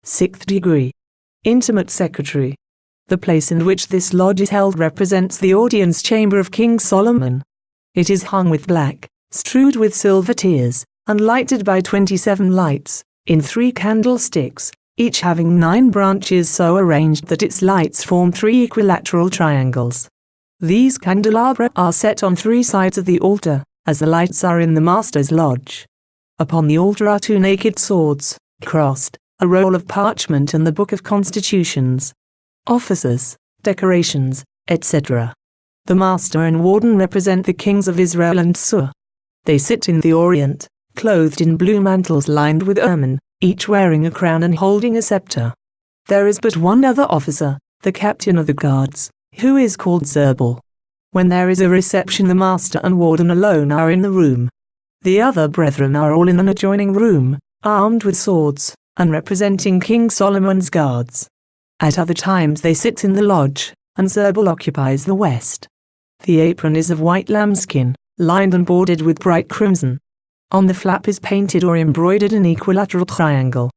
6th degree. Intimate Secretary. The place in which this lodge is held represents the audience chamber of King Solomon. It is hung with black, strewed with silver tiers, and lighted by 27 lights, in 3 candlesticks, each having 9 branches so arranged that its lights form 3 equilateral triangles. These candelabra are set on 3 sides of the altar, as the lights are in the Master's lodge. Upon the altar are 2 naked swords, crossed, a roll of parchment and the Book of Constitutions. Officers, decorations, etc. The Master and Warden represent the kings of Israel and Sur. They sit in the Orient, clothed in blue mantles lined with ermine, each wearing a crown and holding a scepter. There is but one other officer, the captain of the guards, who is called Zerbal. When there is a reception, the Master and Warden alone are in the room. The other brethren are all in an adjoining room, armed with swords, and representing King Solomon's guards. At other times they sit in the lodge, and Zerbal occupies the west. The apron is of white lambskin, lined and bordered with bright crimson. On the flap is painted or embroidered an equilateral triangle.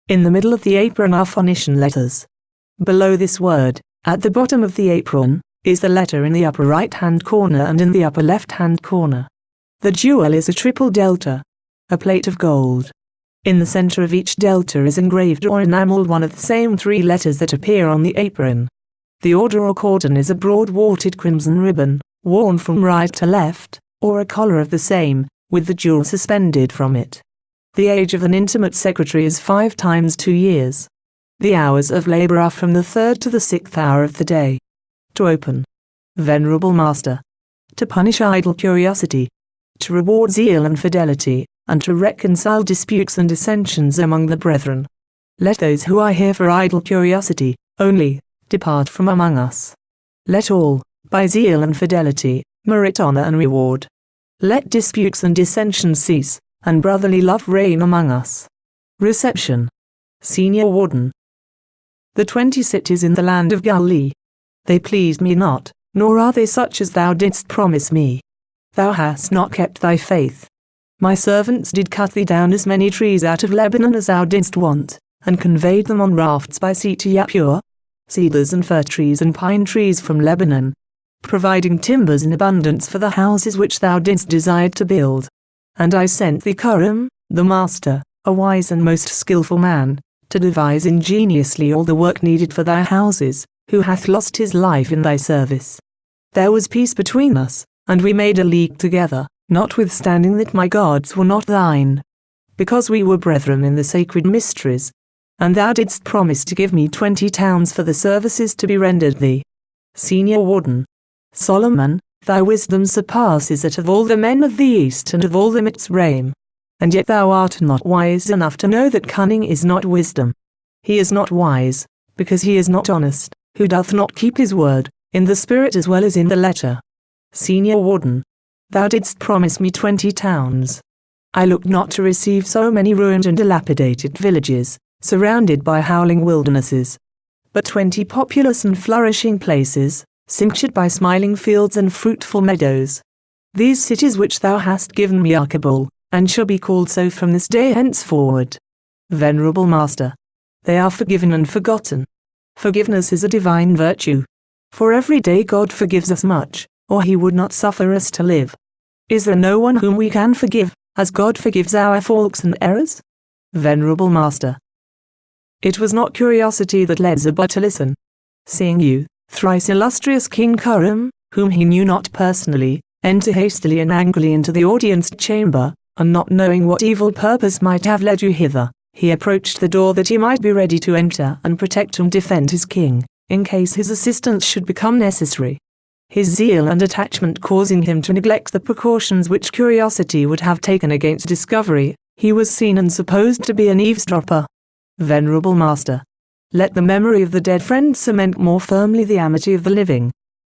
In the middle of the apron are Phoenician letters. Below this word, at the bottom of the apron, is the letter in the upper right-hand corner and in the upper left-hand corner. The jewel is a triple delta, a plate of gold. In the center of each delta is engraved or enameled one of the same 3 letters that appear on the apron. The order or cordon is a broad watered crimson ribbon, worn from right to left, or a collar of the same, with the jewel suspended from it. The age of an intimate secretary is 5 times 2 years. The hours of labor are from the 3rd to the 6th hour of the day. To open. Venerable Master. To punish idle curiosity. To reward zeal and fidelity, and to reconcile disputes and dissensions among the brethren. Let those who are here for idle curiosity, only, depart from among us. Let all, by zeal and fidelity, merit honor and reward. Let disputes and dissensions cease, and brotherly love reign among us. Reception. Senior Warden. The 20 cities in the land of Galilee. They pleased me not, nor are they such as thou didst promise me. Thou hast not kept thy faith. My servants did cut thee down as many trees out of Lebanon as thou didst want, and conveyed them on rafts by sea to Yapur, cedars and fir trees and pine trees from Lebanon, providing timbers in abundance for the houses which thou didst desire to build. And I sent thee Curam, the Master, a wise and most skillful man, to devise ingeniously all the work needed for thy houses, who hath lost his life in thy service. There was peace between us, and we made a league together, notwithstanding that my gods were not thine, because we were brethren in the sacred mysteries. And thou didst promise to give me 20 towns for the services to be rendered thee. Senior Warden. Solomon, thy wisdom surpasses that of all the men of the East and of all the Mitzrayim. And yet thou art not wise enough to know that cunning is not wisdom. He is not wise, because he is not honest, who doth not keep his word, in the spirit as well as in the letter. Senior Warden. Thou didst promise me 20 towns. I looked not to receive so many ruined and dilapidated villages, surrounded by howling wildernesses, but 20 populous and flourishing places, cinctured by smiling fields and fruitful meadows. These cities which thou hast given me are Kabul, and shall be called so from this day henceforward. Venerable Master. They are forgiven and forgotten. Forgiveness is a divine virtue. For every day God forgives us much, or he would not suffer us to live. Is there no one whom we can forgive, as God forgives our faults and errors? Venerable Master. It was not curiosity that led Zebah to listen. Seeing you, thrice illustrious King Curam, whom he knew not personally, enter hastily and angrily into the audience chamber, and not knowing what evil purpose might have led you hither, he approached the door that he might be ready to enter and protect and defend his king, in case his assistance should become necessary. His zeal and attachment causing him to neglect the precautions which curiosity would have taken against discovery, he was seen and supposed to be an eavesdropper. Venerable Master. Let the memory of the dead friend cement more firmly the amity of the living.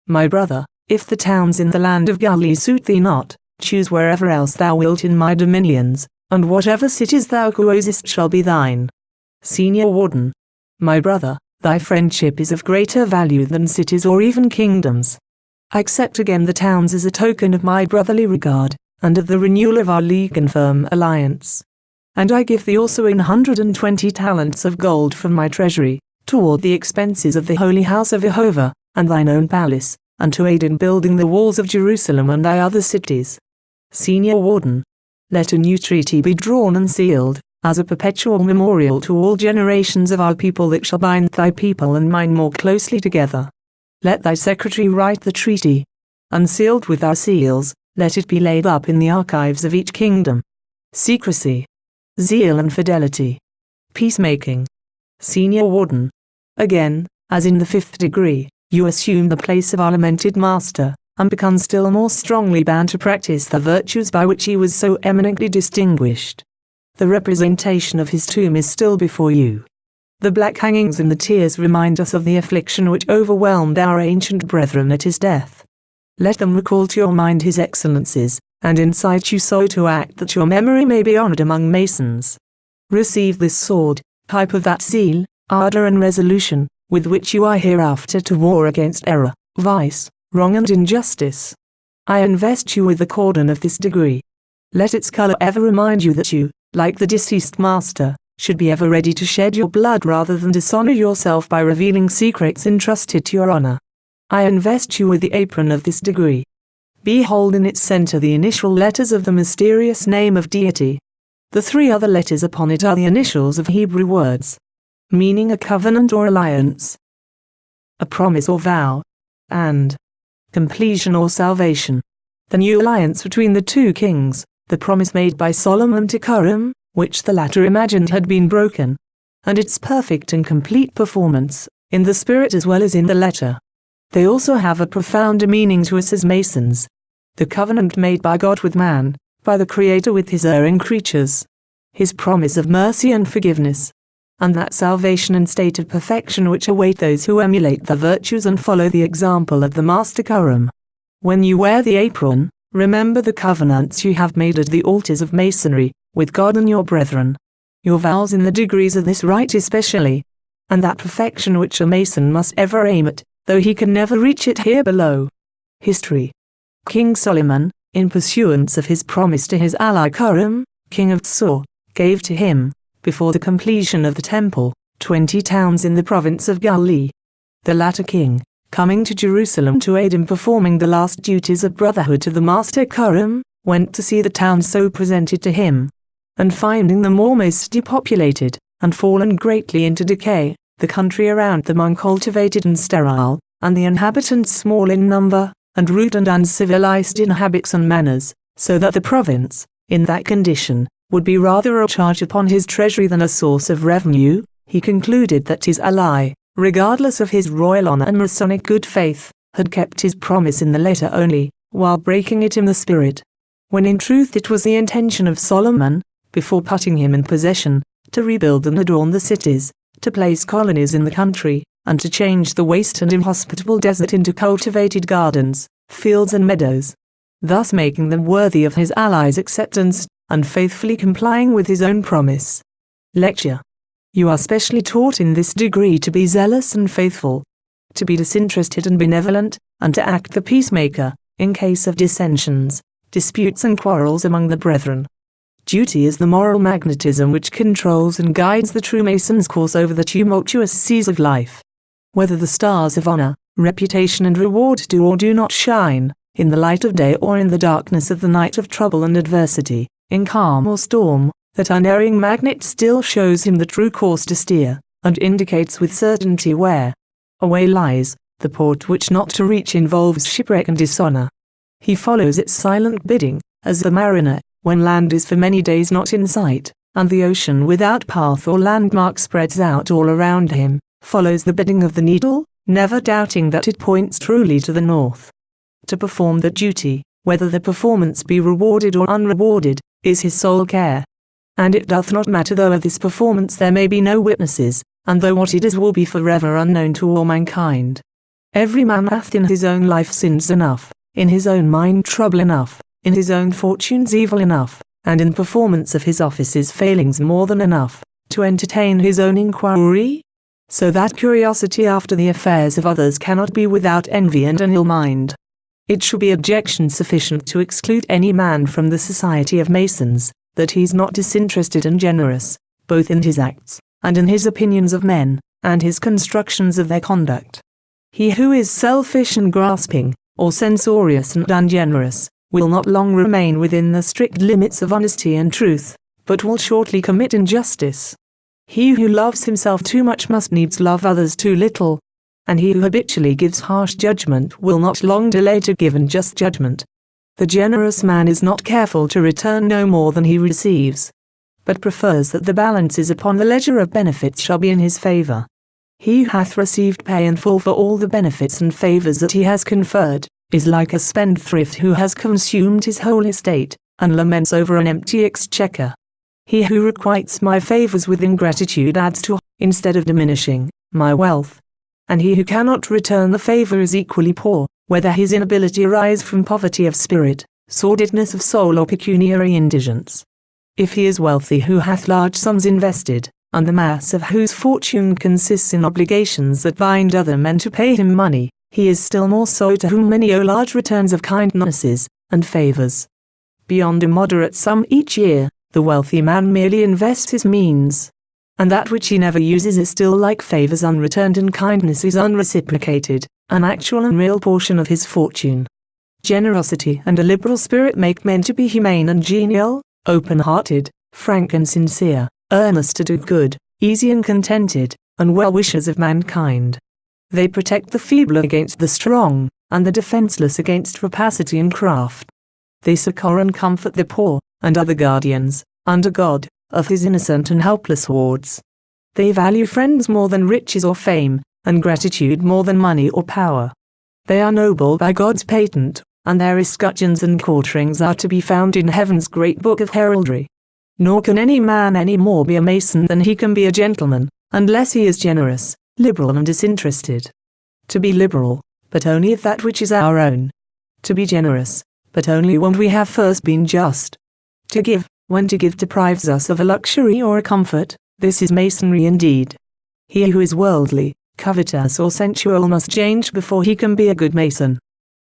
My brother, if the towns in the land of Galilee suit thee not, choose wherever else thou wilt in my dominions, and whatever cities thou choosest shall be thine. Senior Warden. My brother, thy friendship is of greater value than cities or even kingdoms. Accept again the towns as a token of my brotherly regard, and of the renewal of our league and firm alliance. And I give thee also 120 talents of gold from my treasury, toward the expenses of the holy house of Jehovah, and thine own palace, and to aid in building the walls of Jerusalem and thy other cities. Senior Warden. Let a new treaty be drawn and sealed, as a perpetual memorial to all generations of our people, that shall bind thy people and mine more closely together. Let thy secretary write the treaty. Unsealed with our seals, let it be laid up in the archives of each kingdom. Secrecy. Zeal and fidelity. Peacemaking. Senior Warden. Again, as in the 5th degree, you assume the place of our lamented master, and become still more strongly bound to practice the virtues by which he was so eminently distinguished. The representation of his tomb is still before you. The black hangings and the tears remind us of the affliction which overwhelmed our ancient brethren at his death. Let them recall to your mind his excellencies, and incite you so to act that your memory may be honored among Masons. Receive this sword, type of that zeal, ardor and resolution, with which you are hereafter to war against error, vice, wrong and injustice. I invest you with the cordon of this degree. Let its color ever remind you that you, like the deceased master, should be ever ready to shed your blood rather than dishonor yourself by revealing secrets entrusted to your honor. I invest you with the apron of this degree. Behold in its center the initial letters of the mysterious name of deity. The 3 other letters upon it are the initials of Hebrew words, meaning a covenant or alliance, a promise or vow, and completion or salvation. The new alliance between the 2 kings, the promise made by Solomon to Curran, which the latter imagined had been broken, and its perfect and complete performance, in the spirit as well as in the letter. They also have a profounder meaning to us as Masons. The covenant made by God with man, by the Creator with his erring creatures. His promise of mercy and forgiveness. And that salvation and state of perfection which await those who emulate the virtues and follow the example of the Master Curran. When you wear the apron, remember the covenants you have made at the altars of Masonry, with God and your brethren. Your vows in the degrees of this rite especially. And that perfection which a Mason must ever aim at, though he can never reach it here below. History. King Solomon, in pursuance of his promise to his ally Curran, king of Tsor, gave to him, before the completion of the temple, 20 towns in the province of Galilee. The latter king, coming to Jerusalem to aid in performing the last duties of brotherhood to the Master Curran, went to see the towns so presented to him, and finding them almost depopulated, and fallen greatly into decay, the country around them uncultivated and sterile, and the inhabitants small in number, and rude and uncivilized in habits and manners, so that the province, in that condition, would be rather a charge upon his treasury than a source of revenue, he concluded that his ally, regardless of his royal honor and Masonic good faith, had kept his promise in the letter only, while breaking it in the spirit. When in truth it was the intention of Solomon, before putting him in possession, to rebuild and adorn the cities, to place colonies in the country, and to change the waste and inhospitable desert into cultivated gardens, fields and meadows, thus making them worthy of his allies' acceptance, and faithfully complying with his own promise. Lecture. You are specially taught in this degree to be zealous and faithful, to be disinterested and benevolent, and to act the peacemaker, in case of dissensions, disputes and quarrels among the brethren. Duty is the moral magnetism which controls and guides the true Mason's course over the tumultuous seas of life. Whether the stars of honor, reputation and reward do or do not shine, in the light of day or in the darkness of the night of trouble and adversity, in calm or storm, that unerring magnet still shows him the true course to steer, and indicates with certainty where a way lies, the port which not to reach involves shipwreck and dishonor. He follows its silent bidding, as the mariner, when land is for many days not in sight, and the ocean without path or landmark spreads out all around him, follows the bidding of the needle, never doubting that it points truly to the north. To perform the duty, whether the performance be rewarded or unrewarded, is his sole care. And it doth not matter though of this performance there may be no witnesses, and though what it is will be forever unknown to all mankind. Every man hath in his own life sins enough, in his own mind trouble enough, in his own fortunes evil enough, and in performance of his offices failings more than enough, to entertain his own inquiry, so that curiosity after the affairs of others cannot be without envy and an ill mind. It shall be objection sufficient to exclude any man from the society of Masons, that he is not disinterested and generous, both in his acts, and in his opinions of men, and his constructions of their conduct. He who is selfish and grasping, or censorious and ungenerous, will not long remain within the strict limits of honesty and truth, but will shortly commit injustice. He who loves himself too much must needs love others too little, and he who habitually gives harsh judgment will not long delay to give unjust judgment. The generous man is not careful to return no more than he receives, but prefers that the balances upon the ledger of benefits shall be in his favor. He who hath received pay in full for all the benefits and favors that he has conferred, is like a spendthrift who has consumed his whole estate, and laments over an empty exchequer. He who requites my favors with ingratitude adds to, instead of diminishing, my wealth. And he who cannot return the favor is equally poor, whether his inability arise from poverty of spirit, sordidness of soul or pecuniary indigence. If he is wealthy who hath large sums invested, and the mass of whose fortune consists in obligations that bind other men to pay him money, he is still more so to whom many owe large returns of kindnesses and favors. Beyond a moderate sum each year, the wealthy man merely invests his means, and that which he never uses is still like favors unreturned and kindnesses unreciprocated, an actual and real portion of his fortune. Generosity and a liberal spirit make men to be humane and genial, open-hearted, frank and sincere, earnest to do good, easy and contented, and well-wishers of mankind. They protect the feeble against the strong, and the defenseless against rapacity and craft. They succor and comfort the poor, and are the guardians, under God, of his innocent and helpless wards. They value friends more than riches or fame, and gratitude more than money or power. They are noble by God's patent, and their escutcheons and quarterings are to be found in heaven's great book of heraldry. Nor can any man any more be a Mason than he can be a gentleman, unless he is generous, liberal and disinterested. To be liberal, but only of that which is our own. To be generous, but only when we have first been just. To give, when to give deprives us of a luxury or a comfort, this is Masonry indeed. He who is worldly, covetous or sensual must change before he can be a good Mason.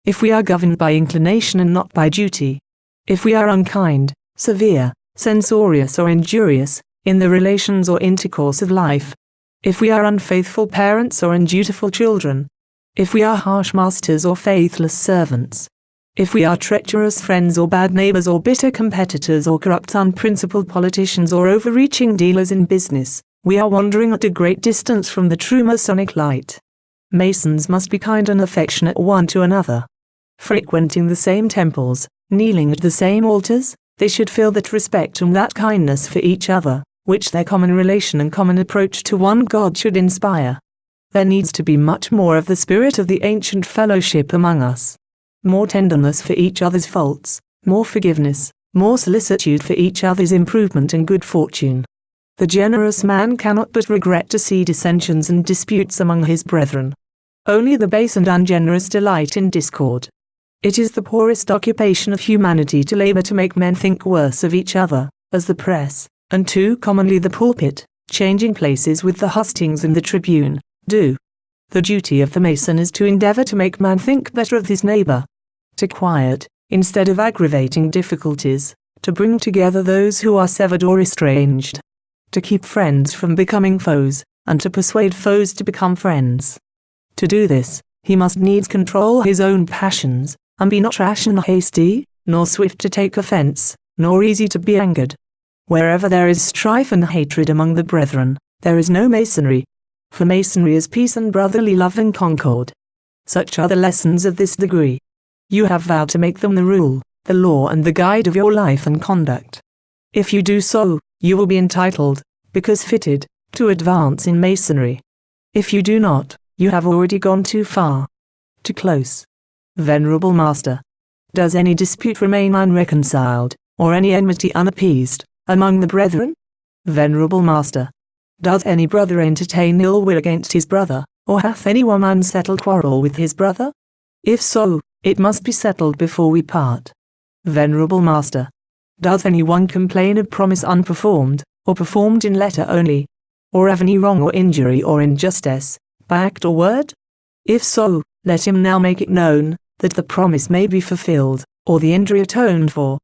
If we are governed by inclination and not by duty, if we are unkind, severe, censorious or injurious, in the relations or intercourse of life, if we are unfaithful parents or undutiful children, if we are harsh masters or faithless servants, if we are treacherous friends or bad neighbors or bitter competitors or corrupt unprincipled politicians or overreaching dealers in business, we are wandering at a great distance from the true Masonic light. Masons must be kind and affectionate one to another. Frequenting the same temples, kneeling at the same altars, they should feel that respect and that kindness for each other, which their common relation and common approach to one God should inspire. There needs to be much more of the spirit of the ancient fellowship among us. More tenderness for each other's faults, more forgiveness, more solicitude for each other's improvement and good fortune. The generous man cannot but regret to see dissensions and disputes among his brethren. Only the base and ungenerous delight in discord. It is the poorest occupation of humanity to labor to make men think worse of each other, as the press, and too commonly the pulpit, changing places with the hustings and the tribune, do. The duty of the Mason is to endeavor to make man think better of his neighbor, to quiet, instead of aggravating difficulties, to bring together those who are severed or estranged, to keep friends from becoming foes, and to persuade foes to become friends. To do this, he must needs control his own passions, and be not rash and hasty, nor swift to take offense, nor easy to be angered. Wherever there is strife and hatred among the brethren, there is no Masonry. For Masonry is peace and brotherly love and concord. Such are the lessons of this degree. You have vowed to make them the rule, the law and the guide of your life and conduct. If you do so, you will be entitled, because fitted, to advance in Masonry. If you do not, you have already gone too far. To close. Venerable Master, does any dispute remain unreconciled, or any enmity unappeased, among the brethren? Venerable Master, does any brother entertain ill will against his brother, or hath any one unsettled quarrel with his brother? If so, it must be settled before we part. Venerable Master, does any one complain of promise unperformed, or performed in letter only, or of any wrong or injury or injustice, by act or word? If so, let him now make it known, that the promise may be fulfilled, or the injury atoned for,